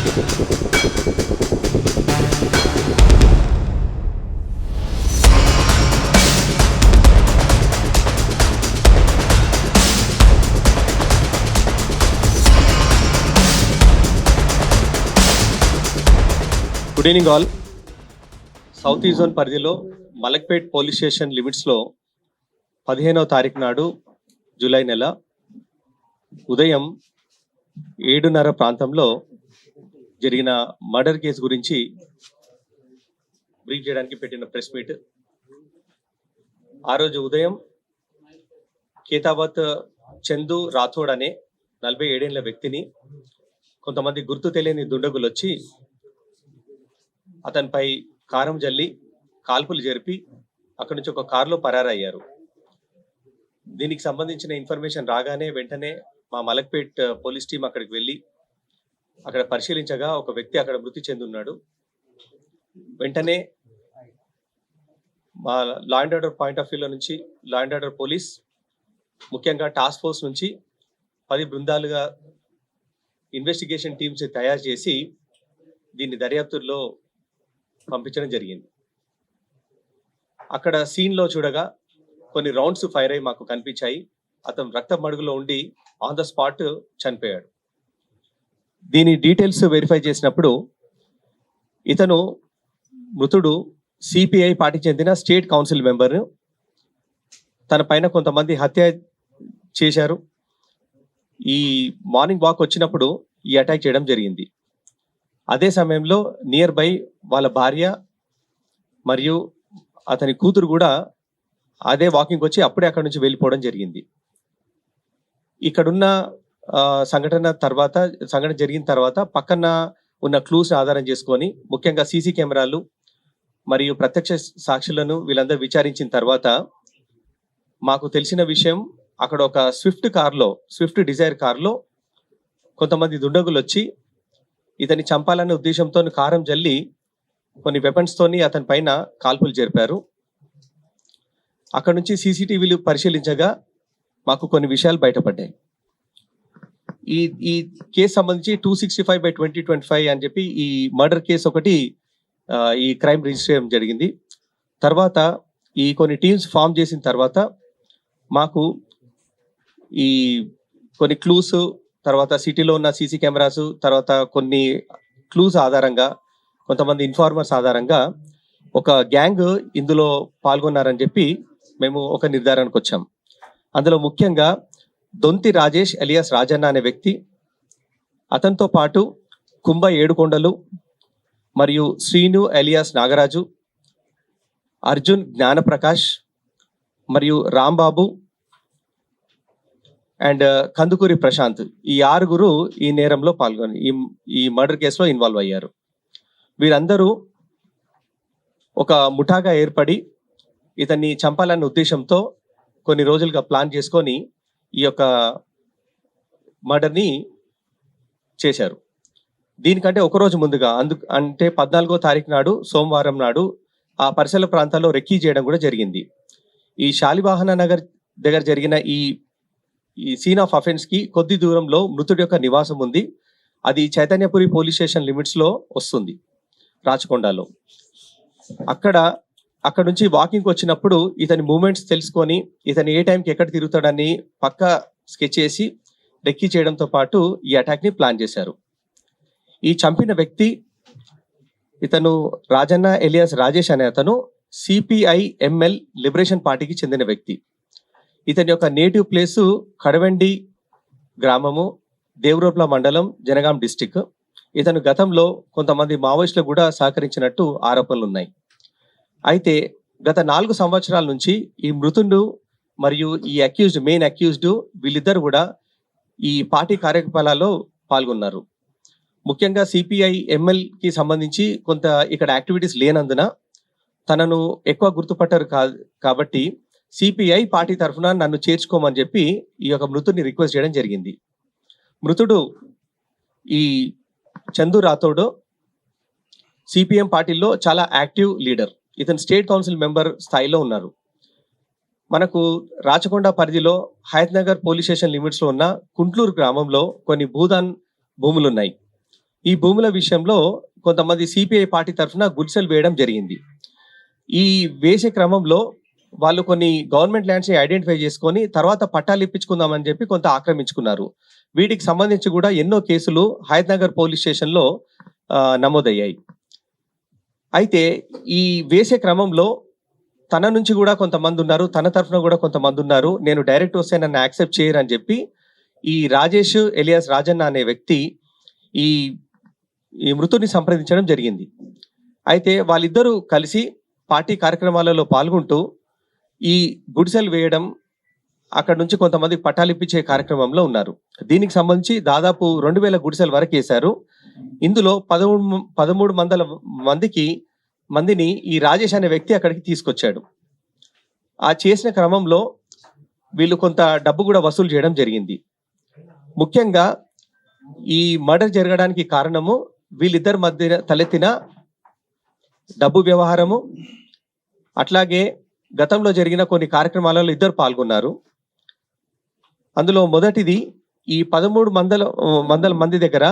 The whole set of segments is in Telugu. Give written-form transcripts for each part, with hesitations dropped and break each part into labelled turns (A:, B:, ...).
A: Good evening all. South east zone పరిధిలో మలక్పేట్ పోలీస్ స్టేషన్ లిమిట్స్లో 15వ తారీఖు నాడు జూలై నెల ఉదయం 7:30 ప్రాంతంలో జరిగిన మర్డర్ కేసు గురించి బ్రీఫ్ చేయడానికి పెట్టిన ప్రెస్ మీట్. ఆ రోజు ఉదయం కేతావత్ చందు రాథోడ్ అనే 47 ఏళ్ల వ్యక్తిని కొంతమంది గుర్తు తెలియని దుండగులు వచ్చి అతనిపై కారం జల్లి కాల్పులు జరిపి అక్కడి నుంచి ఒక కారులో పరారయ్యారు. దీనికి సంబంధించిన ఇన్ఫర్మేషన్ రాగానే వెంటనే మా మలక్పేట్ పోలీస్ టీం అక్కడికి వెళ్ళి అక్కడ పరిశీలించగా ఒక వ్యక్తి అక్కడ మృతి చెందున్నాడు. వెంటనే మా law and order point of వ్యూలో నుంచి లా అండ్ ఆర్డర్ పోలీస్ ముఖ్యంగా టాస్క్ ఫోర్స్ నుంచి 10 బృందాలుగా ఇన్వెస్టిగేషన్ టీమ్స్ తయారు చేసి దీన్ని దర్యాప్తులో పంపించడం జరిగింది. అక్కడ సీన్లో చూడగా కొన్ని రౌండ్స్ ఫైర్ అయ్యి మాకు కనిపించాయి. అతను రక్త మడుగులో ఉండి ఆన్ ద స్పాట్ చనిపోయాడు. దీని డీటెయిల్స్ వెరిఫై చేసినప్పుడు ఇతను మృతుడు సిపిఐ పార్టీకి చెందిన స్టేట్ కౌన్సిల్ మెంబర్. తన పైన కొంతమంది హత్య చేశారు. ఈ మార్నింగ్ వాక్ వచ్చినప్పుడు ఈ అటాక్ చేయడం జరిగింది. అదే సమయంలో నియర్ బై వాళ్ళ భార్య మరియు అతని కూతురు కూడా అదే వాకింగ్ వచ్చి అప్పుడే అక్కడ నుంచి వెళ్ళిపోవడం జరిగింది. ఇక్కడున్న సంఘటన జరిగిన తర్వాత పక్కన ఉన్న క్లూస్ ఆధారం చేసుకొని ముఖ్యంగా సీసీ కెమెరాలు మరియు ప్రత్యక్ష సాక్షులను వీళ్ళందరూ విచారించిన తర్వాత మాకు తెలిసిన విషయం, అక్కడ ఒక స్విఫ్ట్ డిజైర్ కార్లో కొంతమంది దుండగులు వచ్చి ఇతని చంపాలనే ఉద్దేశంతో కారం జల్లి కొన్ని వెపన్స్తోని అతని పైన కాల్పులు జరిపారు. అక్కడ నుంచి సీసీటీవీలు పరిశీలించగా మాకు కొన్ని విషయాలు బయటపడ్డాయి. ఈ కేసు సంబంధించి 265/2025 అని చెప్పి ఈ మర్డర్ కేసు ఒకటి ఈ క్రైమ్ రిజిస్టర్ చేయడం జరిగింది. తర్వాత ఈ కొన్ని టీమ్స్ ఫామ్ చేసిన తర్వాత మాకు ఈ కొన్ని క్లూస్, తర్వాత సిటీలో ఉన్న సీసీ కెమెరాస్, తర్వాత కొన్ని క్లూస్ ఆధారంగా కొంతమంది ఇన్ఫార్మర్స్ ఆధారంగా ఒక గ్యాంగ్ ఇందులో పాల్గొన్నారని చెప్పి మేము ఒక నిర్ధారణకు వచ్చాం. అందులో ముఖ్యంగా దొంతి రాజేష్ ఎలియాస్ రాజన్న అనే వ్యక్తి, అతనితో పాటు కుంభ ఏడుకొండలు మరియు శ్రీను ఎలియాస్ నాగరాజు, అర్జున్ జ్ఞానప్రకాష్ మరియు రాంబాబు అండ్ కందుకూరి ప్రశాంత్, ఈ 6 ఈ నేరంలో పాల్గొని ఈ మర్డర్ కేసులో ఇన్వాల్వ్ అయ్యారు. వీరందరూ ఒక ముఠాగా ఏర్పడి ఇతన్ని చంపాలన్న ఉద్దేశంతో కొన్ని రోజులుగా ప్లాన్ చేసుకొని ఈ యొక్క మర్డర్ని చేశారు. దీనికంటే ఒకరోజు ముందుగా అంటే 14వ తారీఖు నాడు సోమవారం నాడు ఆ పరిసర ప్రాంతాల్లో రెక్కీ చేయడం కూడా జరిగింది. ఈ శాలివాహన నగర్ దగ్గర జరిగిన ఈ సీన్ ఆఫ్ అఫెన్స్ కి కొద్ది దూరంలో మృతుడి యొక్క నివాసం ఉంది. అది చైతన్యపురి పోలీస్ స్టేషన్ లిమిట్స్ లో వస్తుంది, రాచకొండలో. అక్కడ నుంచి వాకింగ్ వచ్చినప్పుడు ఇతని మూమెంట్స్ తెలుసుకొని ఇతను ఏ టైంకి ఎక్కడ తిరుగుతాడని పక్క స్కెచ్ చేసి రెక్కీ చేయడంతో పాటు ఈ అటాక్ ని ప్లాన్ చేశారు. ఈ చంపిన వ్యక్తి ఇతను రాజన్న ఎలియాస్ రాజేష్ అనే అతను సిపిఐ ఎంఎల్ లిబరేషన్ పార్టీకి చెందిన వ్యక్తి. ఇతని యొక్క నేటివ్ ప్లేసు కడవెండి గ్రామము, దేవరూప్ల మండలం, జనగాం డిస్టిక్. ఇతను గతంలో కొంతమంది మావోయిస్టులకు కూడా సహకరించినట్టు ఆరోపణలు ఉన్నాయి. అయితే గత 4 సంవత్సరాల నుంచి ఈ మృతుడు మరియు ఈ మెయిన్ అక్యూజ్డ్ వీళ్ళిద్దరు కూడా ఈ పార్టీ కార్యకలాపాలలో పాల్గొన్నారు. ముఖ్యంగా సిపిఐ ఎంఎల్ కి సంబంధించి కొంత ఇక్కడ యాక్టివిటీస్ లేనందున తనను ఎక్కువ గుర్తుపట్టారు కాబట్టి సిపిఐ పార్టీ తరఫున నన్ను చేర్చుకోమని చెప్పి ఈ యొక్క మృతుడిని రిక్వెస్ట్ చేయడం జరిగింది. మృతుడు ఈ చందు రాథోడ్ సిపిఎం పార్టీలో చాలా యాక్టివ్ లీడర్. ఇతను స్టేట్ కౌన్సిల్ మెంబర్ స్థాయిలో ఉన్నారు. మనకు రాచకొండ పరిధిలో Hayat Nagar police station limits లో ఉన్న కుంట్లూరు గ్రామంలో కొన్ని భూదాన్ భూములు ఉన్నాయి. ఈ భూముల విషయంలో కొంతమంది సిపిఐ పార్టీ తరఫున గుడిసెలు వేయడం జరిగింది. ఈ వేసే క్రమంలో వాళ్ళు కొన్ని గవర్నమెంట్ ల్యాండ్స్ ని ఐడెంటిఫై చేసుకొని తర్వాత పట్టాలు ఇప్పించుకుందామని చెప్పి కొంత ఆక్రమించుకున్నారు. వీటికి సంబంధించి కూడా ఎన్నో కేసులు హయత్నగర్ పోలీస్ స్టేషన్ లో నమోదయ్యాయి. అయితే ఈ వేసే క్రమంలో తన నుంచి కూడా కొంతమంది ఉన్నారు, తన తరఫున కూడా కొంతమంది ఉన్నారు, నేను డైరెక్ట్ వస్తే నన్ను యాక్సెప్ట్ చేయరు అని చెప్పి ఈ రాజేష్ ఎలియాస్ రాజన్న అనే వ్యక్తి ఈ ఈ మృతుడిని సంప్రదించడం జరిగింది. అయితే వాళ్ళిద్దరూ కలిసి పార్టీ కార్యక్రమాలలో పాల్గొంటూ ఈ గుడిసెలు వేయడం, అక్కడ నుంచి కొంతమంది పట్టాలు ఇప్పించే కార్యక్రమంలో ఉన్నారు. దీనికి సంబంధించి దాదాపు 2000 గుడిసెల వరకు వేశారు. ఇందులో 1300 మందిని ఈ రాజేష్ అనే వ్యక్తి అక్కడికి తీసుకొచ్చాడు. ఆ చేసిన క్రమంలో వీళ్ళు కొంత డబ్బు కూడా వసూలు చేయడం జరిగింది. ముఖ్యంగా ఈ మర్డర్ జరగడానికి కారణము వీళ్ళిద్దరి మధ్య తలెత్తిన డబ్బు వ్యవహారము, అట్లాగే గతంలో జరిగిన కొన్ని కార్యక్రమాలలో ఇద్దరు పాల్గొన్నారు. అందులో మొదటిది ఈ 1300 మంది దగ్గర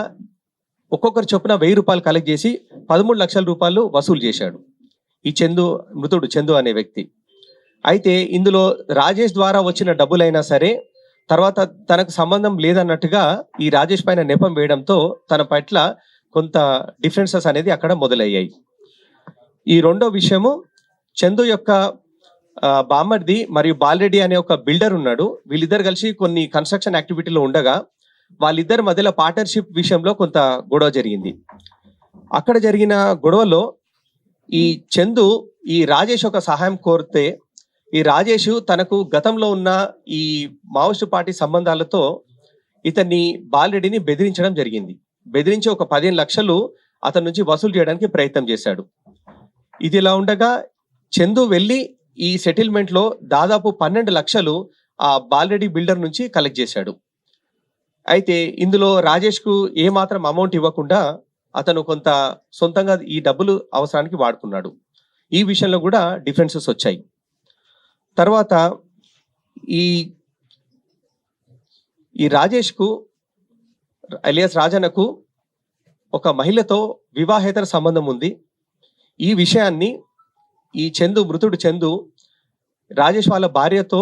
A: ఒక్కొక్కరు చొప్పున 1000 రూపాయలు కలెక్ట్ చేసి 13 లక్షల రూపాయలు వసూలు చేశాడు ఈ మృతుడు చందు అనే వ్యక్తి. అయితే ఇందులో రాజేష్ ద్వారా వచ్చిన డబ్బులైనా సరే తర్వాత తనకు సంబంధం లేదన్నట్టుగా ఈ రాజేష్ పైన నెపం వేయడంతో తన పట్ల కొంత డిఫరెన్సెస్ అనేది అక్కడ మొదలయ్యాయి. ఈ రెండో విషయము, చందు యొక్క బామ్మర్ది మరియు బాలరెడ్డి అనే ఒక బిల్డర్ ఉన్నాడు. వీళ్ళిద్దరు కలిసి కొన్ని కన్స్ట్రక్షన్ యాక్టివిటీలో ఉండగా వాళ్ళిద్దరి మధ్యలో పార్ట్నర్షిప్ విషయంలో కొంత గొడవ జరిగింది. అక్కడ జరిగిన గొడవలో ఈ చందు ఈ రాజేష్ ఒక సహాయం కోరితే ఈ రాజేష్ తనకు గతంలో ఉన్న ఈ మావోయిస్టు పార్టీ సంబంధాలతో ఇతన్ని బాలరెడ్డిని బెదిరించడం జరిగింది. బెదిరించి ఒక 15 లక్షలు అతని నుంచి వసూలు చేయడానికి ప్రయత్నం చేశాడు. ఇది ఇలా ఉండగా చందు వెళ్ళి ఈ సెటిల్మెంట్ లో దాదాపు 12 లక్షలు ఆ బాలరెడ్డి బిల్డర్ నుంచి కలెక్ట్ చేశాడు. అయితే ఇందులో రాజేష్ కు ఏ మాత్రం అమౌంట్ ఇవ్వకుండా అతను కొంత సొంతంగా ఈ డబ్బులు అవసరానికి వాడుకున్నాడు. ఈ విషయంలో కూడా డిఫరెన్సెస్ వచ్చాయి. తర్వాత ఈ రాజేష్ కు ఎలియాస్ రాజన్నకు ఒక మహిళతో వివాహేతర సంబంధం ఉంది. ఈ విషయాన్ని ఈ మృతుడు చందు రాజేష్ వాళ్ళ భార్యతో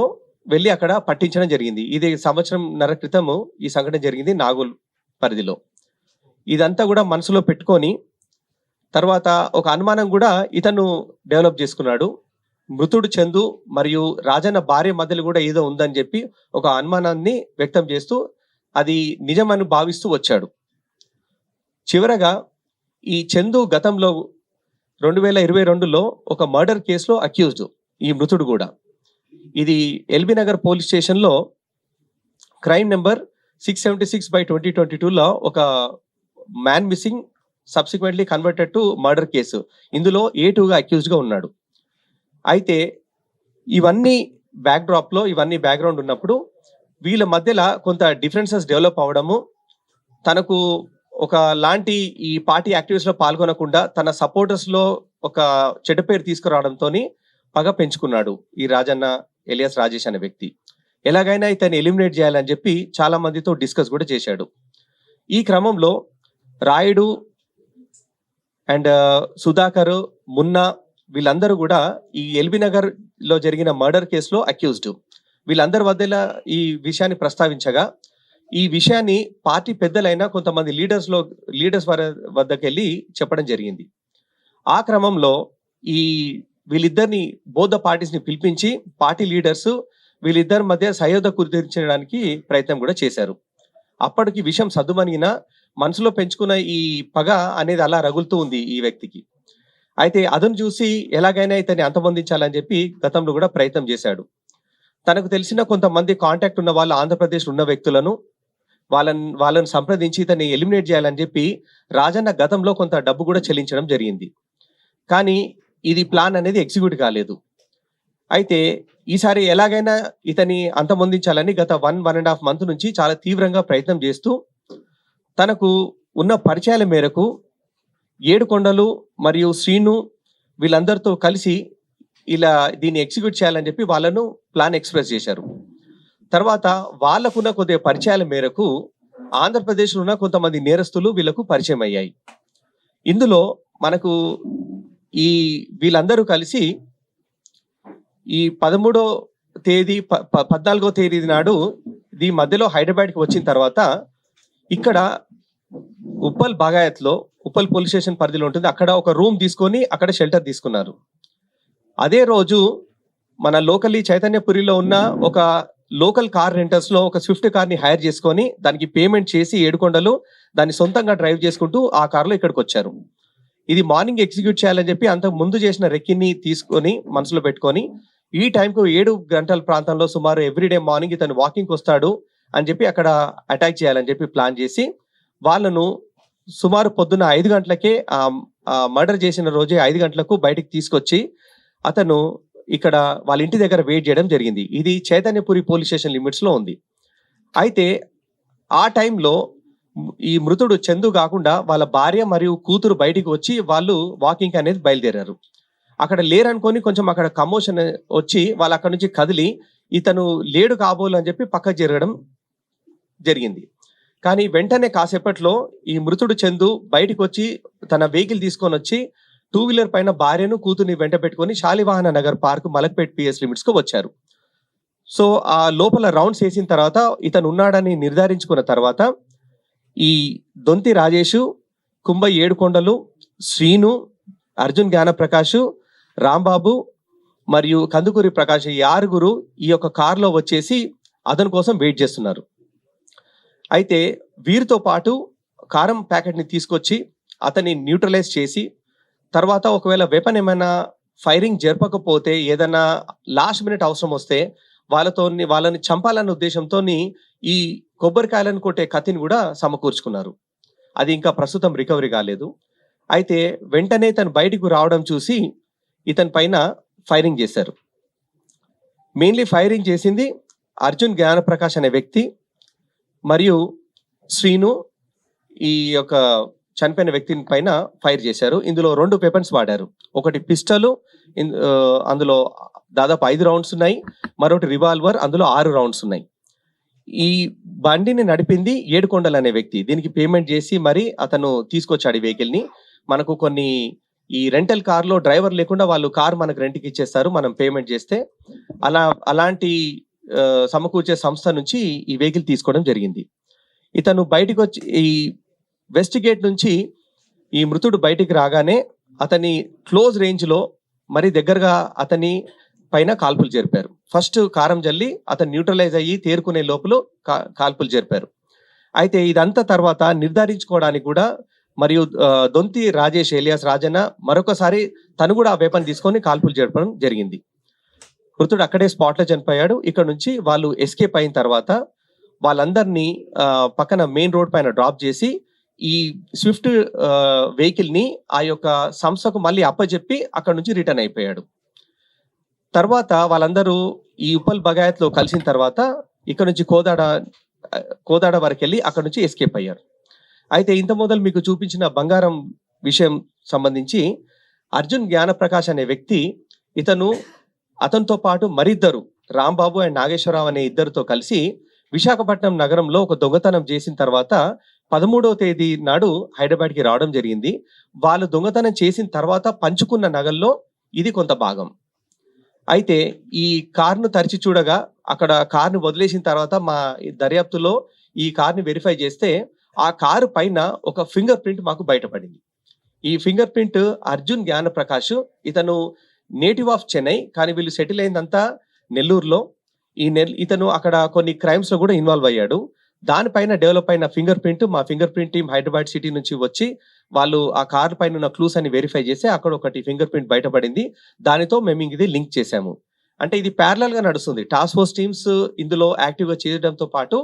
A: వెళ్ళి అక్కడ పట్టించడం జరిగింది. ఇది 1.5 సంవత్సరం క్రితము ఈ సంఘటన జరిగింది నాగోల్ పరిధిలో. ఇదంతా కూడా మనసులో పెట్టుకొని తర్వాత ఒక అనుమానం కూడా ఇతను డెవలప్ చేసుకున్నాడు. మృతుడు చందు మరియు రాజన్న భార్య మధ్యలో కూడా ఏదో ఉందని చెప్పి ఒక అనుమానాన్ని వ్యక్తం చేస్తూ అది నిజమని భావిస్తూ వచ్చాడు. చివరగా ఈ చందు గతంలో 2022లో ఒక మర్డర్ కేసులో అక్యూజ్డ్, ఈ మృతుడు కూడా. ఇది ఎల్బీ నగర్ పోలీస్ స్టేషన్ లో క్రైమ్ నెంబర్ 676/2022లో ఒక man missing subsequently converted to murder case. ఇందులో A2గా అక్యూజ్డ్ గా ఉన్నాడు. అయితే ఇవన్నీ బ్యాక్గ్రౌండ్ ఉన్నప్పుడు వీళ్ళ మధ్యలో కొంత డిఫరెన్సెస్ డెవలప్ అవడము, తనకు ఒక లాంటి ఈ పార్టీ యాక్టివిటీస్ లో పాల్గొనకుండా తన సపోర్టర్స్ లో ఒక చెడ్డ పేరు తీసుకురావడంతో పగ పెంచుకున్నాడు ఈ ఎలియాస్ రాజేష్ అనే వ్యక్తి. ఎలాగైనా ఇతన్ని ఎలిమినేట్ చేయాలని చెప్పి చాలా మందితో డిస్కస్ కూడా చేశాడు. ఈ క్రమంలో రాయుడు అండ్ సుధాకర్, మున్నా వీళ్ళందరూ కూడా ఈ ఎల్బీ నగర్ లో జరిగిన మర్డర్ కేసులో అక్యూజ్డ్. వీళ్ళందరి మధ్యలో ఈ విషయాన్ని ప్రస్తావించగా ఈ విషయాన్ని పార్టీ పెద్దలైన కొంతమంది లీడర్స్ వద్దకు వెళ్ళి చెప్పడం జరిగింది. ఆ క్రమంలో వీళ్ళిద్దరిని బోత్ ద పార్టీస్ ని పిలిపించి పార్టీ లీడర్స్ వీళ్ళిద్దరి మధ్య సయోధ్య కుదిర్చడానికి ప్రయత్నం కూడా చేశారు. అప్పటికి విషయం సద్దుమణిగిన మనసులో పెంచుకున్న ఈ పగ అనేది అలా రగులుతూ ఉంది ఈ వ్యక్తికి. అయితే అదను చూసి ఎలాగైనా ఇతన్ని అంతమొందించాలని చెప్పి గతంలో కూడా ప్రయత్నం చేశాడు. తనకు తెలిసిన కొంతమంది కాంటాక్ట్ ఉన్న వాళ్ళు ఆంధ్రప్రదేశ్ ఉన్న వ్యక్తులను వాళ్ళని సంప్రదించి ఇతన్ని ఎలిమినేట్ చేయాలని చెప్పి రాజన్న గతంలో కొంత డబ్బు కూడా చెల్లించడం జరిగింది. కానీ ఇది ప్లాన్ అనేది ఎగ్జిక్యూట్ కాలేదు. అయితే ఈసారి ఎలాగైనా ఇతని అంతమొందించాలని గత 1.5 మంత్ నుంచి చాలా తీవ్రంగా ప్రయత్నం చేస్తూ తనకు ఉన్న పరిచయాల మేరకు ఏడుకొండలు మరియు శ్రీను వీళ్ళందరితో కలిసి ఇలా దీన్ని ఎగ్జిక్యూట్ చేయాలని చెప్పి వాళ్ళను ప్లాన్ ఎక్స్ప్రెస్ చేశారు. తర్వాత వాళ్ళకున్న కొద్దిగా పరిచయాల మేరకు ఆంధ్రప్రదేశ్లో ఉన్న కొంతమంది నేరస్తులు వీళ్ళకు పరిచయం అయ్యాయి. ఇందులో మనకు ఈ వీళ్ళందరూ కలిసి ఈ 13వ తేదీ 14వ తేదీ నాడు ఈ మధ్యలో హైదరాబాద్కి వచ్చిన తర్వాత ఇక్కడ ఉప్పల్ బాగాయత్లో ఉప్పల్ పోలీస్ స్టేషన్ పరిధిలో ఉంటుంది, అక్కడ ఒక రూమ్ తీసుకొని అక్కడ షెల్టర్ తీసుకున్నారు. అదే రోజు మన లోకల్లీ చైతన్యపురిలో ఉన్న ఒక లోకల్ కార్ రెంటర్స్ లో ఒక స్విఫ్ట్ కార్ ని హైర్ చేసుకొని దానికి పేమెంట్ చేసి ఏడుకొండలు దాన్ని సొంతంగా డ్రైవ్ చేసుకుంటూ ఆ కార్లో ఇక్కడికి వచ్చారు. ఇది మార్నింగ్ ఎగ్జిక్యూట్ చేయాలని చెప్పి అంతకు ముందు చేసిన రెక్కిని తీసుకొని మనసులో పెట్టుకొని ఈ టైంకు 7 గంటల ప్రాంతంలో సుమారు ఎవ్రీడే మార్నింగ్ ఇతను వాకింగ్ వస్తాడు అని చెప్పి అక్కడ అటాక్ చేయాలని చెప్పి ప్లాన్ చేసి వాళ్ళను సుమారు పొద్దున్న 5 గంటలకే మర్డర్ చేసిన రోజే 5 గంటలకు బయటికి తీసుకొచ్చి అతను ఇక్కడ వాళ్ళ ఇంటి దగ్గర వెయిట్ చేయడం జరిగింది. ఇది చైతన్యపురి పోలీస్ స్టేషన్ లిమిట్స్ లో ఉంది. అయితే ఆ టైంలో ఈ మృతుడు చందు కాకుండా వాళ్ళ భార్య మరియు కూతురు బయటికి వచ్చి వాళ్ళు వాకింగ్ అనేది బయలుదేరారు. అక్కడ లేరనుకొని కొంచెం అక్కడ కమోషన్ వచ్చి వాళ్ళు అక్కడ నుంచి కదిలి ఇతను లేడు కాబోలు అని చెప్పి పక్కకు జరగడం జరిగింది. కానీ వెంటనే కాసేపట్లో ఈ మృతుడు చందు బయటికి వచ్చి తన వెహికల్ తీసుకొని వచ్చి 2 వీలర్ పైన భార్యను కూతుర్ని వెంట పెట్టుకొని Shalivahana Nagar park Malakpet PS limits కు వచ్చారు. సో ఆ లోపల రౌండ్స్ వేసిన తర్వాత ఇతను ఉన్నాడని నిర్ధారించుకున్న తర్వాత ఈ దొంతి రాజేషు, కుంభ ఏడుకొండలు, శ్రీను, అర్జున్ జ్ఞానప్రకాష్, రాంబాబు మరియు కందుకూరి ప్రకాష్ ఈ 6గురు ఈ యొక్క కార్లో వచ్చేసి అతని కోసం వెయిట్ చేస్తున్నారు. అయితే వీరితో పాటు కారం ప్యాకెట్ ని తీసుకొచ్చి అతన్ని న్యూట్రలైజ్ చేసి తర్వాత ఒకవేళ వెపన్ ఏమైనా ఫైరింగ్ జరపకపోతే ఏదైనా లాస్ట్ మినిట్ అవసరం వస్తే వాళ్ళని చంపాలన్న ఉద్దేశంతో ఈ కొబ్బరికాయలను కొట్టే కత్తిని కూడా సమకూర్చుకున్నారు. అది ఇంకా ప్రస్తుతం రికవరీ కాలేదు. అయితే వెంటనే తను బయటకు రావడం చూసి ఇతని పైన ఫైరింగ్ చేశారు. మెయిన్లీ ఫైరింగ్ చేసింది అర్జున్ జ్ఞానప్రకాష్ అనే వ్యక్తి మరియు శ్రీను ఈ యొక్క చనిపోయిన వ్యక్తి పైన ఫైర్ చేశారు. ఇందులో 2 వెపన్స్ వాడారు. ఒకటి పిస్టల్, అందులో దాదాపు 5 రౌండ్స్ ఉన్నాయి. మరొకటి రివాల్వర్, అందులో 6 రౌండ్స్ ఉన్నాయి. ఈ బండిని నడిపింది ఏడుకొండలు అనే వ్యక్తి. దీనికి పేమెంట్ చేసి మరి అతను తీసుకొచ్చాడు ఈ వెహికల్ ని. మనకు కొన్ని ఈ రెంటల్ కార్ లో డ్రైవర్ లేకుండా వాళ్ళు కార్ మనకు రెంట్కి ఇచ్చేస్తారు మనం పేమెంట్ చేస్తే. అలాంటి సమకూర్చే సంస్థ నుంచి ఈ వెహికల్ తీసుకోవడం జరిగింది. ఇతను బయటకు వచ్చి ఈ వెస్ట్ గేట్ నుంచి ఈ మృతుడు బయటికి రాగానే అతని క్లోజ్ రేంజ్ లో మరి దగ్గరగా అతని పైన కాల్పులు జరిపారు. ఫస్ట్ కారం జల్లి అతను న్యూట్రలైజ్ అయ్యి తేరుకునే లోపల కాల్పులు జరిపారు. అయితే ఇదంతా తర్వాత నిర్ధారించుకోవడానికి కూడా మరియు దొంతి రాజేష్ ఎలియాస్ రాజన్న మరొకసారి తను కూడా ఆ వెపన్ తీసుకొని కాల్పులు జరపడం జరిగింది. మృతుడు అక్కడే స్పాట్ లో చనిపోయాడు. ఇక్కడ నుంచి వాళ్ళు ఎస్కేప్ అయిన తర్వాత వాళ్ళందరినీ పక్కన మెయిన్ రోడ్ పైన డ్రాప్ చేసి ఈ స్విఫ్ట్ వెహికల్ ని ఆ యొక్క సంస్థకు మళ్ళీ అప్పచెప్పి అక్కడ నుంచి రిటర్న్ అయిపోయాడు. తర్వాత వాళ్ళందరూ ఈ ఉప్పల్ బగాయత్ లో కలిసిన తర్వాత ఇక్కడ నుంచి కోదాడ వరకు వెళ్ళి అక్కడ నుంచి ఎస్కేప్ అయ్యారు. అయితే ఇంత మొదలు మీకు చూపించిన బంగారం విషయం సంబంధించి అర్జున్ జ్ఞానప్రకాష్ అనే వ్యక్తి అతనితో పాటు మరిద్దరు రాంబాబు అండ్ నాగేశ్వరరావు అనే ఇద్దరితో కలిసి విశాఖపట్నం నగరంలో ఒక దొంగతనం చేసిన తర్వాత 13వ తేదీ నాడు హైదరాబాద్కి రావడం జరిగింది. వాళ్ళు దొంగతనం చేసిన తర్వాత పంచుకున్న నగల్లో ఇది కొంత భాగం. అయితే ఈ కార్ను తరిచి చూడగా అక్కడ కార్ను వదిలేసిన తర్వాత మా దర్యాప్తులో ఈ కార్ని వెరిఫై చేస్తే ఆ కారు పైన ఒక ఫింగర్ ప్రింట్ మాకు బయటపడింది. ఈ ఫింగర్ ప్రింట్ అర్జున్ జ్ఞానప్రకాష్, ఇతను నేటివ్ ఆఫ్ చెన్నై కానీ వీళ్ళు సెటిల్ అయిందంతా నెల్లూరులో. ఇతను అక్కడ కొన్ని క్రైమ్స్ లో కూడా ఇన్వాల్వ్ అయ్యాడు. దానిపైన డెవలప్ అయిన ఫింగర్ ప్రింట్ మా finger print team Hyderabad city నుంచి వచ్చి వాళ్ళు ఆ కార్ పైన ఉన్న క్లూస్ అని వెరిఫై చేసి అక్కడ ఒకటి ఫింగర్ ప్రింట్ బయటపడింది. దానితో మేము ఇది లింక్ చేశాము. అంటే ఇది ప్యారలల్ గా నడుస్తుంది. టాస్క్ ఫోర్స్ టీమ్స్ ఇందులో యాక్టివ్ గా చేయడంతో పాటు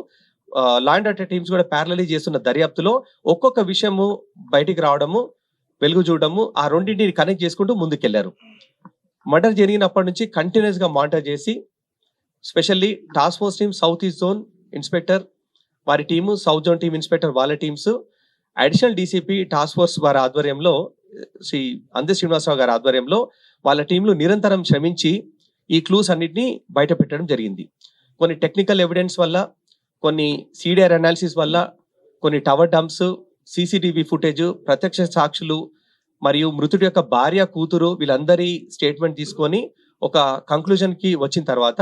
A: లా అండ్ ఆర్డర్ టీమ్స్ కూడా ప్యారలల్ చేస్తున్న దర్యాప్తులో ఒక్కొక్క విషయము బయటికి రావడము, వెలుగు చూడడము, ఆ రెండింటిని కనెక్ట్ చేసుకుంటూ ముందుకెళ్లారు. మర్డర్ జరిగినప్పటి నుంచి కంటిన్యూస్ గా మానిటర్ చేసి specially task force team south east zone inspector వారి team, south zone team inspector వాళ్ళ teams, additional DCP task force వారి ఆధ్వర్యంలో శ్రీ అందే శ్రీనివాసరావు గారి ఆధ్వర్యంలో వాళ్ళ టీంలు నిరంతరం శ్రమించి ఈ క్లూస్ అన్నిటినీ బయట పెట్టడం జరిగింది. కొన్ని టెక్నికల్ ఎవిడెన్స్ వల్ల, కొన్ని సిడిఆర్ అనాలిసిస్ వల్ల కొన్ని టవర్ డంప్స్, సీసీటీవీ ఫుటేజ్, ప్రత్యక్ష సాక్షులు మరియు మృతుడి యొక్క భార్య, కూతురు వీళ్ళందరి స్టేట్మెంట్ తీసుకొని ఒక కంక్లూజన్కి వచ్చిన తర్వాత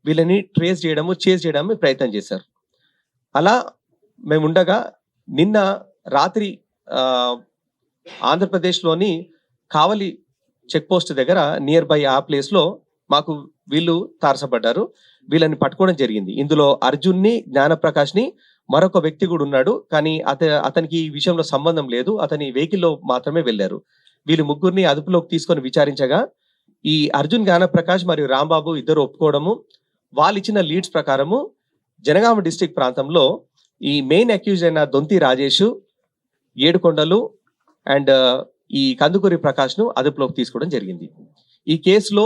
A: వీళ్ళని చేజ్ చేయడం ప్రయత్నం చేశారు. అలా మేము ఉండగా నిన్న రాత్రి ఆంధ్రప్రదేశ్లోని కావలి చెక్ పోస్ట్ దగ్గర నియర్ బై ఆ ప్లేస్లో మాకు వీళ్ళు తారసపడ్డారు. వీళ్ళని పట్టుకోవడం జరిగింది. ఇందులో అర్జున్ని, జ్ఞానప్రకాష్ని, మరొక వ్యక్తి కూడా ఉన్నాడు. కానీ అతనికి ఈ విషయంలో సంబంధం లేదు. అతని వెహికల్లో మాత్రమే వెళ్ళారు. వీళ్ళు ముగ్గురిని అదుపులోకి తీసుకొని విచారించగా ఈ అర్జున్, జ్ఞానప్రకాష్ మరియు రాంబాబు ఇద్దరు ఒప్పుకోవడము, వాళ్ళు ఇచ్చిన లీడ్స్ ప్రకారము జనగామ డిస్ట్రిక్ట్ ప్రాంతంలో ఈ మెయిన్ అక్యూజ్ అయిన దొంతి రాజేష్, ఏడుకొండలు అండ్ ఈ కందుకూరి ప్రకాష్ను అదుపులోకి తీసుకోవడం జరిగింది. ఈ కేసులో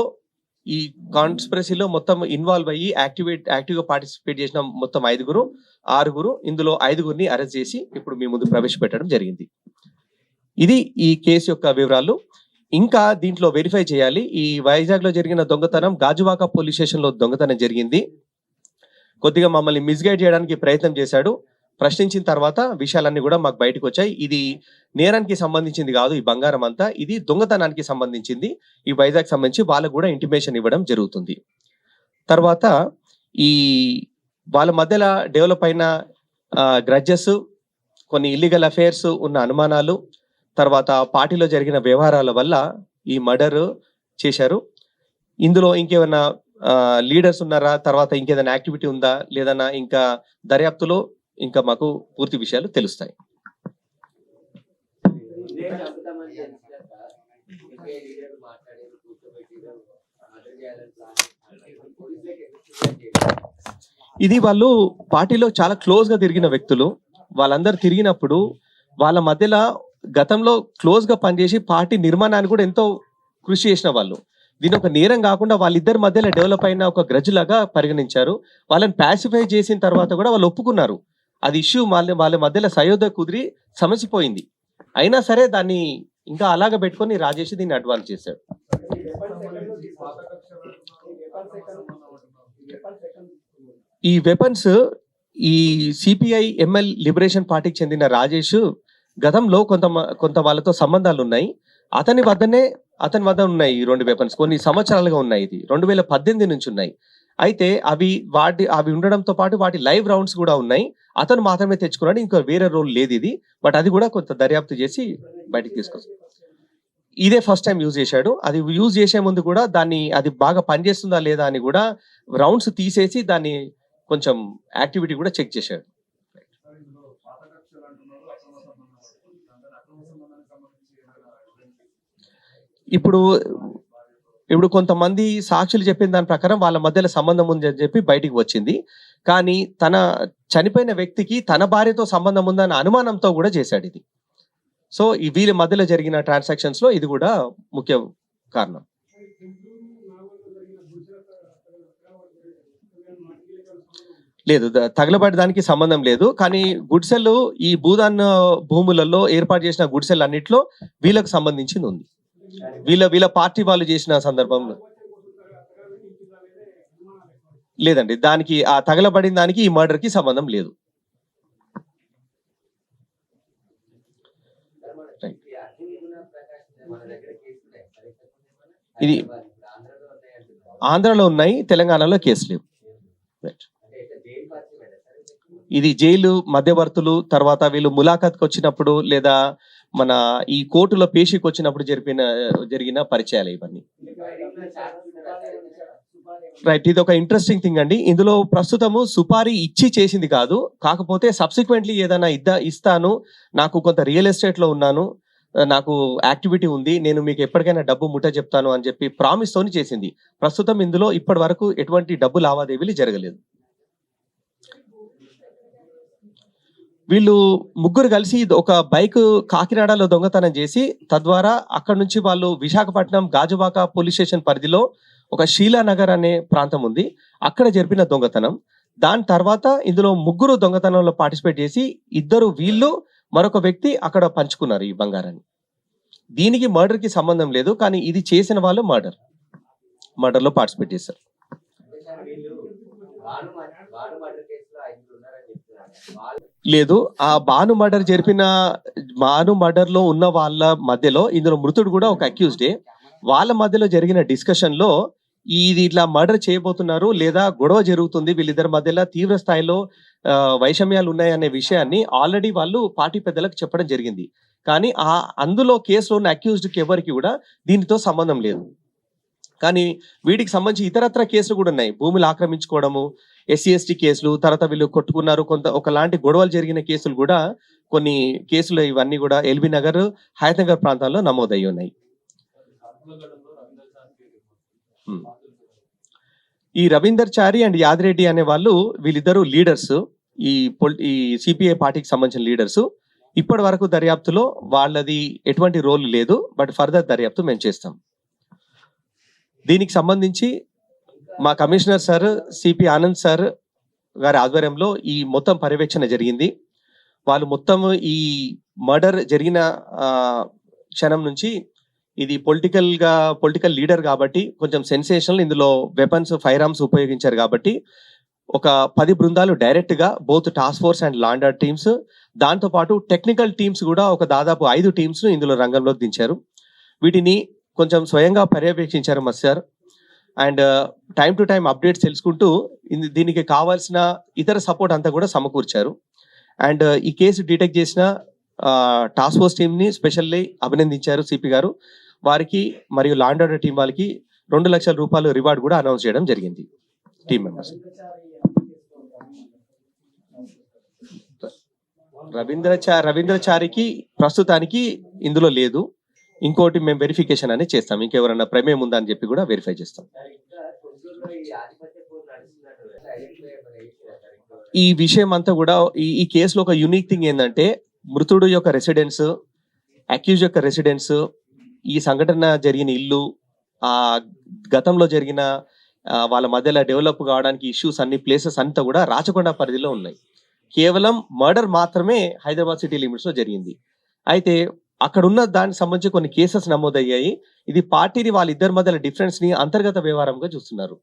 A: ఈ కాన్స్పిరసీలో మొత్తం ఇన్వాల్వ్ అయ్యి యాక్టివ్గా పార్టిసిపేట్ చేసిన మొత్తం 6 ఇందులో 5గురిని అరెస్ట్ చేసి ఇప్పుడు మీ ముందు ప్రవేశపెట్టడం జరిగింది. ఇది ఈ కేసు యొక్క వివరాలు. ఇంకా దీంట్లో వెరిఫై చేయాలి. ఈ వైజాగ్ లో జరిగిన దొంగతనం గాజువాక పోలీస్ స్టేషన్ లో దొంగతనం జరిగింది. కొద్దిగా మమ్మల్ని మిస్గైడ్ చేయడానికి ప్రయత్నం చేశాడు. ప్రశ్నించిన తర్వాత విషయాలన్నీ కూడా మాకు బయటకు వచ్చాయి. ఇది నేరానికి సంబంధించింది కాదు, ఈ బంగారం అంతా ఇది దొంగతనానికి సంబంధించింది. ఈ వైజాగ్ సంబంధించి వాళ్ళకు కూడా ఇంటిమేషన్ ఇవ్వడం జరుగుతుంది. తర్వాత ఈ వాళ్ళ మధ్యలో డెవలప్ అయిన గ్రడ్జెస్, కొన్ని ఇల్లీగల్ అఫైర్స్ ఉన్న అనుమానాలు, తర్వాత పార్టీలో జరిగిన వ్యవహారాల వల్ల ఈ మర్డర్ చేశారు. ఇందులో ఇంకేమైనా లీడర్స్ ఉన్నారా, తర్వాత ఇంకేదైనా యాక్టివిటీ ఉందా లేదన్నా ఇంకా దర్యాప్తులో ఇంకా మాకు పూర్తి విషయాలు తెలుస్తాయి. ఇది వాళ్ళు పార్టీలో చాలా క్లోజ్ గా తిరిగిన వ్యక్తులు. వాళ్ళందరూ తిరిగినప్పుడు వాళ్ళ మధ్యలో గతంలో క్లోజ్ గా పనిచేసి పార్టీ నిర్మాణాన్ని కూడా ఎంతో కృషి చేసిన వాళ్ళు. దీని ఒక నేరం కాకుండా వాళ్ళిద్దరి మధ్యలో డెవలప్ అయిన ఒక గ్రడ్జ్ లాగా పరిగణించారు. వాళ్ళని ప్యాసిఫై చేసిన తర్వాత కూడా వాళ్ళు ఒప్పుకున్నారు. అది ఇష్యూ వాళ్ళ మధ్యలో సయోధ్య కుదిరి సమసిపోయింది. అయినా సరే దాన్ని ఇంకా అలాగ పెట్టుకొని రాజేష్ దీన్ని అడ్వాన్స్ చేశాడు. ఈ వెపన్స్ ఈ సిపిఐ ఎంఎల్ లిబరేషన్ పార్టీకి చెందిన రాజేష్ గతంలో కొంత వాళ్ళతో సంబంధాలు ఉన్నాయి. అతని వద్ద ఉన్నాయి ఈ 2 వెపన్స్. కొన్ని సంవత్సరాలుగా ఉన్నాయి. ఇది 2018 నుంచి ఉన్నాయి. అయితే అవి ఉండడంతో పాటు వాటి లైవ్ రౌండ్స్ కూడా ఉన్నాయి. అతను మాత్రమే తెచ్చుకున్నాడు, ఇంకా వేరే రోల్ లేదు ఇది. బట్ అది కూడా కొంత దర్యాప్తు చేసి బయటికి తీసుకొచ్చాడు. ఇదే ఫస్ట్ టైం యూజ్ చేశాడు. అది యూజ్ చేసే ముందు కూడా అది బాగా పనిచేస్తుందా లేదా అని కూడా రౌండ్స్ తీసేసి దాన్ని కొంచెం యాక్టివిటీ కూడా చెక్ చేశాడు. ఇప్పుడు కొంతమంది సాక్షులు చెప్పిన దాని ప్రకారం వాళ్ళ మధ్యలో సంబంధం ఉంది అని చెప్పి బయటికి వచ్చింది. కానీ తన చనిపోయిన వ్యక్తికి తన భార్యతో సంబంధం ఉందన్న అనుమానంతో కూడా చేశాడు ఇది. సో ఈ వీళ్ళ మధ్యలో జరిగిన ట్రాన్సాక్షన్స్ లో ఇది కూడా ముఖ్య కారణం. లేదు, తగలబడి దానికి సంబంధం లేదు. కానీ గుడిసెలు ఈ భూదాన్ భూములలో ఏర్పాటు చేసిన గుడిసెలు అన్నిట్లో వీళ్ళకు సంబంధించింది ఉంది. వీళ్ళ పార్టీ వాళ్ళు చేసిన సందర్భంలో లేదండి. దానికి ఆ తగలబడిన దానికి ఈ మర్డర్ కి సంబంధం లేదు. ఇది ఆంధ్రలో ఉన్నాయి, తెలంగాణలో కేసు లేవు. ఇది జైలు మధ్యవర్తులు, తర్వాత వీళ్ళు ములాఖాత్కి వచ్చినప్పుడు లేదా మన ఈ కోర్టులో పేషీకి వచ్చినప్పుడు జరిగిన పరిచయాలు ఇవన్నీ. రైట్, ఇది ఒక ఇంట్రెస్టింగ్ థింగ్ అండి. ఇందులో ప్రస్తుతము సుపారీ ఇచ్చి చేసింది కాదు, కాకపోతే సబ్సిక్వెంట్లీ ఏదైనా ఇస్తాను, నాకు కొంత రియల్ ఎస్టేట్ లో ఉన్నాను, నాకు యాక్టివిటీ ఉంది, నేను మీకు ఎప్పటికైనా డబ్బు ముట్ట చెప్తాను అని చెప్పి ప్రామిస్ తోని చేసింది. ప్రస్తుతం ఇందులో ఇప్పటి వరకు ఎటువంటి డబ్బు లావాదేవీలు జరగలేదు. వీళ్ళు ముగ్గురు కలిసి ఒక బైక్ కాకినాడలో దొంగతనం చేసి తద్వారా అక్కడ నుంచి వాళ్ళు విశాఖపట్నం గాజువాక పోలీస్ స్టేషన్ పరిధిలో ఒక శీలానగర్ అనే ప్రాంతం ఉంది, అక్కడ జరిపిన దొంగతనం. దాని తర్వాత ఇందులో ముగ్గురు దొంగతనంలో పార్టిసిపేట్ చేసి వీళ్ళు మరొక వ్యక్తి అక్కడ పంచుకున్నారు ఈ బంగారాన్ని. దీనికి మర్డర్ కి సంబంధం లేదు, కానీ ఇది చేసిన వాళ్ళు మర్డర్ లో పార్టిసిపేట్ చేశారు. లేదు. ఆ భాను మర్డర్ లో ఉన్న వాళ్ళ మధ్యలో ఇందులో మృతుడు కూడా ఒక అక్యూజ్డే. వాళ్ళ మధ్యలో జరిగిన డిస్కషన్ లో ఇది ఇట్లా మర్డర్ చేయబోతున్నారు లేదా గొడవ జరుగుతుంది వీళ్ళిద్దరి మధ్యలో తీవ్ర స్థాయిలో వైషమ్యాలు ఉన్నాయనే విషయాన్ని ఆల్రెడీ వాళ్ళు పార్టీ పెద్దలకు చెప్పడం జరిగింది. కానీ అందులో కేసులో ఉన్న అక్యూజ్డ్కి ఎవరికి కూడా దీనితో సంబంధం లేదు. కానీ వీటికి సంబంధించి ఇతరత్ర కేసులు కూడా ఉన్నాయి. భూములు ఆక్రమించుకోవడము, ఎస్సీ ఎస్టీ కేసులు, తర్వాత వీళ్ళు కొట్టుకున్నారు, ఒకలాంటి గొడవలు జరిగిన కేసులు కూడా కొన్ని కేసులు ఇవన్నీ కూడా ఎల్బీ నగర్, హయత్ నగర్ ప్రాంతాల్లో నమోదయ్యి ఉన్నాయి. ఈ రవీందర్ చారి అండ్ యాదిరెడ్డి అనే వాళ్ళు వీళ్ళిద్దరు లీడర్స్, ఈ సిపిఐ పార్టీకి సంబంధించిన లీడర్స్. ఇప్పటి వరకు దర్యాప్తులో వాళ్ళది ఎటువంటి రోల్ లేదు, బట్ ఫర్దర్ దర్యాప్తు మేము చేస్తాం. దీనికి సంబంధించి మా commissioner sir CP Anand sir గారి ఆధ్వర్యంలో ఈ మొత్తం పర్యవేక్షణ జరిగింది. వాళ్ళు మొత్తం ఈ మర్డర్ జరిగిన క్షణం నుంచి ఇది పొలిటికల్ లీడర్ కాబట్టి కొంచెం సెన్సేషనల్, ఇందులో వెపన్స్, ఫైర్ ఆర్మ్స్ ఉపయోగించారు కాబట్టి ఒక 10 బృందాలు డైరెక్ట్ గా both task force and law and order teams, దాంతో పాటు టెక్నికల్ టీమ్స్ కూడా ఒక దాదాపు 5 టీమ్స్ ను ఇందులో రంగంలోకి దించారు. వీటిని కొంచెం స్వయంగా పర్యవేక్షించారు మా sir. And time to time updates తెలుసుకుంటూ దీనికి కావాల్సిన ఇతర సపోర్ట్ అంతా కూడా సమకూర్చారు. అండ్ ఈ కేసు డిటెక్ట్ చేసిన టాస్క్ ఫోర్స్ టీమ్ ని స్పెషల్లీ అభినందించారు సిపి గారు. వారికి మరియు లా అండ్ ఆర్డర్ టీం వాళ్ళకి 2 లక్షల రూపాయలు రివార్డ్ కూడా అనౌన్స్ చేయడం జరిగింది టీం మెంబర్స్. రవీంద్రచారికి ప్రస్తుతానికి ఇందులో లేదు. ఇంకోటి మేము వెరిఫికేషన్ అనేది చేస్తాం, ఇంకెవరన్నా ప్రమేయం ఉందా అని చెప్పి కూడా వెరిఫై చేస్తాం. ఈ విషయం అంతా కూడా ఈ కేసులో ఒక యూనిక్ థింగ్ ఏంటంటే మృతుడు యొక్క రెసిడెన్స్, అక్యూజ్ యొక్క రెసిడెన్స్, ఈ సంఘటన జరిగిన ఇల్లు, ఆ గతంలో జరిగిన వాళ్ళ మధ్యలో డెవలప్ కావడానికి ఇష్యూస్ అన్ని ప్లేసెస్ అంతా కూడా రాచకొండ పరిధిలో ఉన్నాయి. కేవలం మర్డర్ మాత్రమే హైదరాబాద్ సిటీ లిమిట్స్ లో జరిగింది. అయితే అక్కడ ఉన్న దానికి సంబంధించి కొన్ని కేసెస్ నమోదయ్యాయి. ఇది పార్టీని వాళ్ళిద్దరి మధ్యలో డిఫరెన్స్ ని అంతర్గత వ్యవహారంగా చూస్తున్నారు.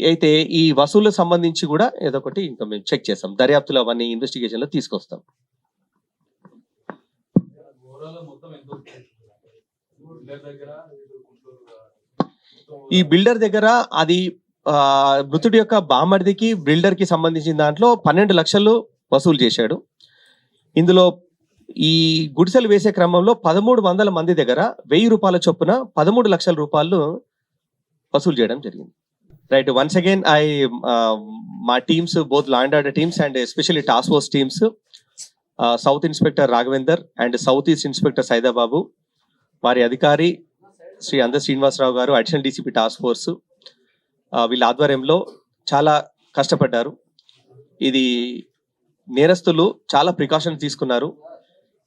A: అయితే ఈ వసూళ్లకు సంబంధించి కూడా ఏదో ఒకటి ఇంకా మేము చెక్ చేస్తాం, దర్యాప్తులో అవన్నీ ఇన్వెస్టిగేషన్ లో తీసుకొస్తాం. ఈ బిల్డర్ దగ్గర అది మృతుడి యొక్క బామర్దికి బిల్డర్ కి సంబంధించిన దాంట్లో 12 లక్షలు వసూలు చేశాడు. ఇందులో ఈ గుడిసెలు వేసే క్రమంలో 1300 మంది దగ్గర 1000 రూపాయల చొప్పున 13 లక్షల రూపాయలు వసూలు చేయడం జరిగింది. రైట్, వన్స్ అగైన్ మా teams, both law and order teams and especially task force teams, south inspector Raghavender and south east inspector Saidababu, వారి అధికారి శ్రీ అందర్ శ్రీనివాసరావు గారు, అడిషనల్ డీసీపీ టాస్క్ ఫోర్స్, వీళ్ళ ఆధ్వర్యంలో చాలా కష్టపడ్డారు. ఇది నేరస్తులు చాలా ప్రికాషన్స్ తీసుకున్నారు.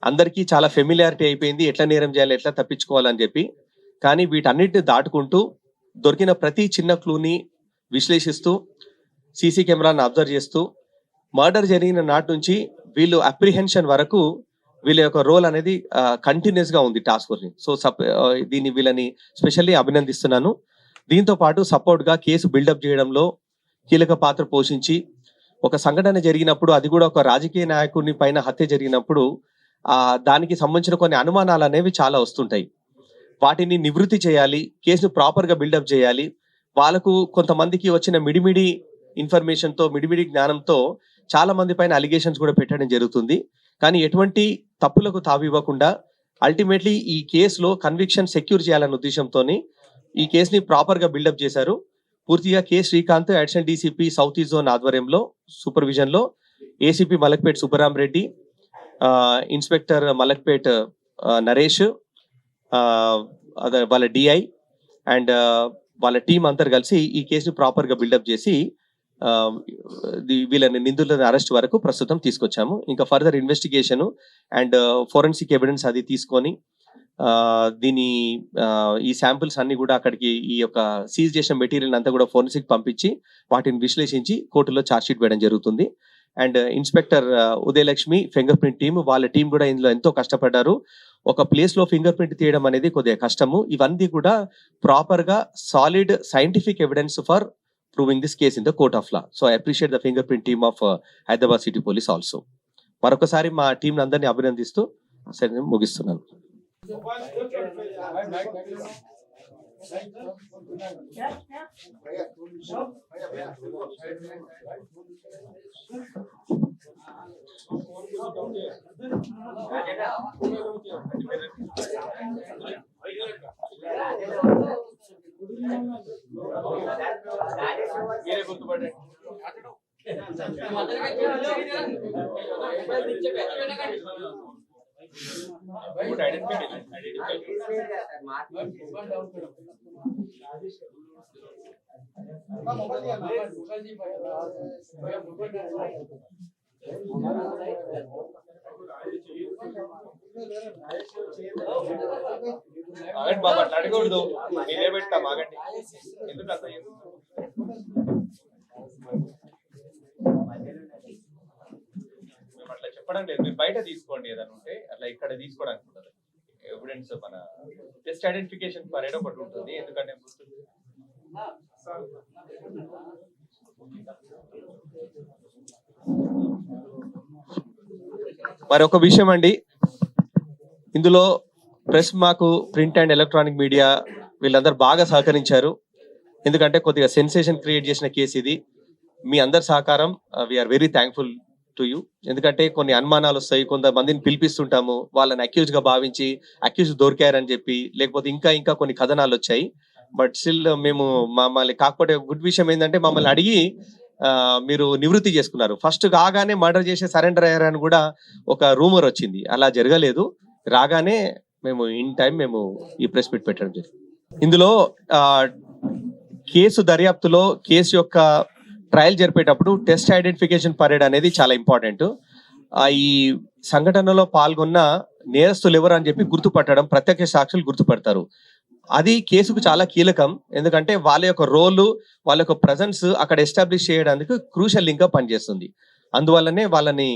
A: అందరికీ చాలా ఫెమిలియారిటీ అయిపోయింది, ఎట్లా నేరం చేయాలి, ఎట్లా తప్పించుకోవాలని చెప్పి. కానీ వీటన్నిటిని దాటుకుంటూ దొరికిన ప్రతి చిన్న క్లూని విశ్లేషిస్తూ, సీసీ కెమెరాను అబ్జర్వ్ చేస్తూ, మర్డర్ జరిగిన నాటి నుంచి వీళ్ళు అప్రిహెన్షన్ వరకు వీళ్ళ యొక్క రోల్ అనేది కంటిన్యూస్ గా ఉంది టాస్క్ ఫోర్స్ ని. సో దీన్ని వీళ్ళని స్పెషల్లీ అభినందిస్తున్నాను. దీంతో పాటు సపోర్ట్ గా కేసు బిల్డప్ చేయడంలో కీలక పాత్ర పోషించి, ఒక సంఘటన జరిగినప్పుడు, అది కూడా ఒక రాజకీయ నాయకుడిని పైన హత్య జరిగినప్పుడు దానికి సంబంధించిన కొన్ని అనుమానాలు అనేవి చాలా వస్తుంటాయి. వాటిని నివృత్తి చేయాలి, కేసును ప్రాపర్ గా బిల్డప్ చేయాలి. వాళ్ళకు కొంతమందికి వచ్చిన మిడిమిడి ఇన్ఫర్మేషన్ తో, మిడిమిడి జ్ఞానంతో చాలా మంది పైన అలిగేషన్స్ కూడా పెట్టడం జరుగుతుంది. కానీ ఎటువంటి తప్పులకు తావివ్వకుండా అల్టిమేట్లీ ఈ కేసులో కన్విక్షన్ సెక్యూర్ చేయాలనే ఉద్దేశంతో ఈ కేసుని ప్రాపర్ గా బిల్డప్ చేశారు. పూర్తిగా K Srikanth, additional DCP south east zone ఆధ్వర్యంలో సూపర్విజన్ లో ఏసీపీ మలక్పేట్ సుబ్బరామ్ రెడ్డి, ఇన్స్పెక్టర్ మలక్పేట్ నరేష్, వాళ్ళ డిఐ అండ్ వాళ్ళ టీం అంతా కలిసి ఈ కేసుని ప్రాపర్ గా బిల్డప్ చేసి వీళ్ళని నిందితులను అరెస్ట్ వరకు ప్రస్తుతం తీసుకొచ్చాము. ఇంకా further investigation and forensic evidence అది తీసుకొని ఈ శాంపిల్స్ అన్ని కూడా అక్కడికి, ఈ యొక్క సీజ్ చేసిన మెటీరియల్ అంతా కూడా ఫోరెన్సిక్ పంపించి వాటిని విశ్లేషించి కోర్టులో ఛార్జ్ షీట్ వేయడం జరుగుతుంది. And inspector Udayalakshmi finger print team, వాళ్ళ టీం కూడా ఇందులో ఎంతో కష్టపడ్డారు. ఒక ప్లేస్ లో ఫింగర్ ప్రింట్ తీయడం అనేది కొద్దిగా కష్టము. ఇవన్నీ కూడా ప్రాపర్ గా solid scientific evidence for proving this case in the court of law. So I appreciate the fingerprint team of Hyderabad City Police also. మరొకసారి మా టీం అందరినీ అభినందిస్తూ సరే ముగిస్తున్నాను. బాబా అడగకూడదు, మీరే పెట్టాం ఆగండి. ఎందుకు అట్లా చెప్పడం లేదు, మీరు బయట తీసుకోండి ఏదైనా ఉంటే అట్లా ఇక్కడ తీసుకోవడానికి ఉంటుంది ఎవిడెన్స్. మన జస్ట్ ఐడెంటిఫికేషన్ పరేడ్ ఒకటి ఉంటుంది, ఎందుకంటే మరొక విషయం అండి, ఇందులో ప్రెస్ మాకు ప్రింట్ అండ్ ఎలక్ట్రానిక్ మీడియా వీళ్ళందరూ బాగా సహకరించారు. ఎందుకంటే కొద్దిగా సెన్సేషన్ క్రియేట్ చేసిన కేసు ఇది. మీ అందరి సహకారం we are very thankful to you. ఎందుకంటే కొన్ని అనుమానాలు వస్తాయి, కొంతమందిని పిలిపిస్తుంటాము, వాళ్ళని అక్యూజ్ గా భావించి అక్యూజ్ దొరికారని చెప్పి, లేకపోతే ఇంకా కొన్ని కథనాలు వచ్చాయి. బట్ స్టిల్ మేము మమ్మల్ని కాకపోతే గుడ్ విషయం ఏంటంటే మమ్మల్ని అడిగి మీరు నివృత్తి చేసుకున్నారు. ఫస్ట్ కాగానే మర్డర్ చేసి సరెండర్ అయ్యారని కూడా ఒక రూమర్ వచ్చింది, అలా జరగలేదు. రాగానే మేము ఇన్ టైం మేము ఈ ప్రెస్ మీట్ పెట్టడం జరిగింది. ఇందులో కేసు దర్యాప్తులో కేసు యొక్క ట్రయల్ జరిపేటప్పుడు టెస్ట్ ఐడెంటిఫికేషన్ పరేడ్ అనేది చాలా ఇంపార్టెంట్. ఈ సంఘటనలో పాల్గొన్న నేరస్తులు ఎవరు అని చెప్పి గుర్తుపట్టడం, ప్రత్యక్ష సాక్షులు గుర్తుపడతారు. అది కేసుకు చాలా కీలకం, ఎందుకంటే వాళ్ళ యొక్క రోలు, వాళ్ళ యొక్క ప్రజెన్స్ అక్కడ ఎస్టాబ్లిష్ చేయడానికి క్రూషియల్ లింక్ గా పనిచేస్తుంది. అందువల్లనే వాళ్ళని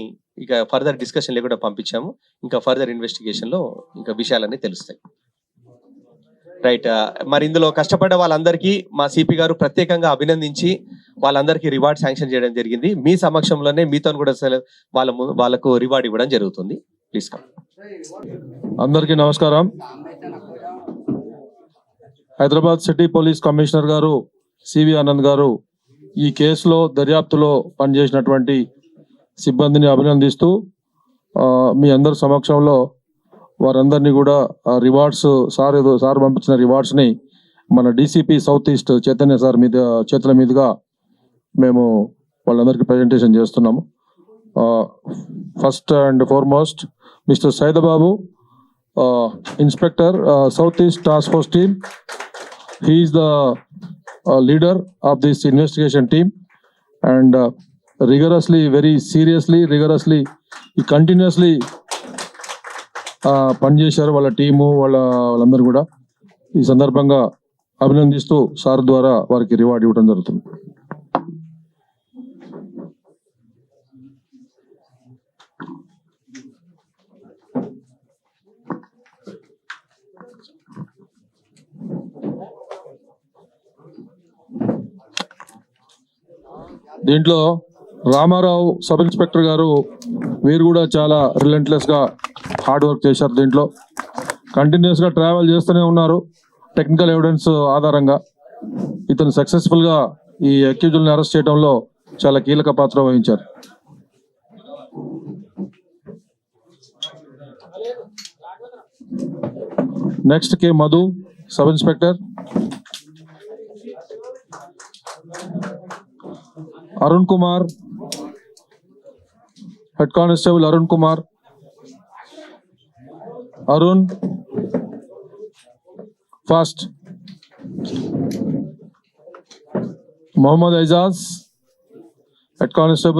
A: ఇక ఫర్దర్ డిస్కషన్ లేకుండా పంపించాము. ఇంకా ఫర్దర్ ఇన్వెస్టిగేషన్ లో ఇంకా విషయాలన్నీ తెలుస్తాయి. రైట్, మరి ఇందులో కష్టపడ్డ వాళ్ళందరికీ మా సిపి గారు ప్రత్యేకంగా అభినందించి వాళ్ళందరికీ రివార్డ్ శాంక్షన్ చేయడం జరిగింది. మీ సమక్షంలోనే మీతో కూడా వాళ్ళకు రివార్డ్ ఇవ్వడం జరుగుతుంది. Please come.
B: అందరికీ నమస్కారం. హైదరాబాద్ సిటీ పోలీస్ కమిషనర్ గారు సివి ఆనంద్ గారు ఈ కేసులో దర్యాప్తులో పనిచేసినటువంటి సిబ్బందిని అభినందిస్తూ మీ అందరి సమక్షంలో వారందరినీ కూడా రివార్డ్స్ సార్ పంపించిన రివార్డ్స్ని మన DCP south east Chaitanya sir చేతుల మీదుగా మేము వాళ్ళందరికీ ప్రజెంటేషన్ చేస్తున్నాము. First and foremost mister Saidababu, inspector south east task force team. He is the leader of this investigation team and very seriously, continuously పనిచేశారు వాళ్ళ టీము వాళ్ళందరూ కూడా. ఈ సందర్భంగా అభినందిస్తూ సార్ ద్వారా వారికి రివార్డ్ ఇవ్వడం జరుగుతుంది. దీంట్లో రామారావు సబ్ ఇన్స్పెక్టర్ గారు వీరు కూడా చాలా రిలెంట్లెస్ గా హార్డ్ వర్క్ చేశారు. దీంట్లో కంటిన్యూస్ గా ట్రావెల్ చేస్తూనే ఉన్నారు. టెక్నికల్ ఎవిడెన్స్ ఆధారంగా ఇతను సక్సెస్ఫుల్ గా ఈ అక్యూజుల్ని అరెస్ట్ చేయడంలో చాలా కీలక పాత్ర వహించారు. Next K Madhu sub inspector. Arun Kumar, Head Constable Arun Kumar. Arun, fast. Mohammad Aizaz, Head Constable.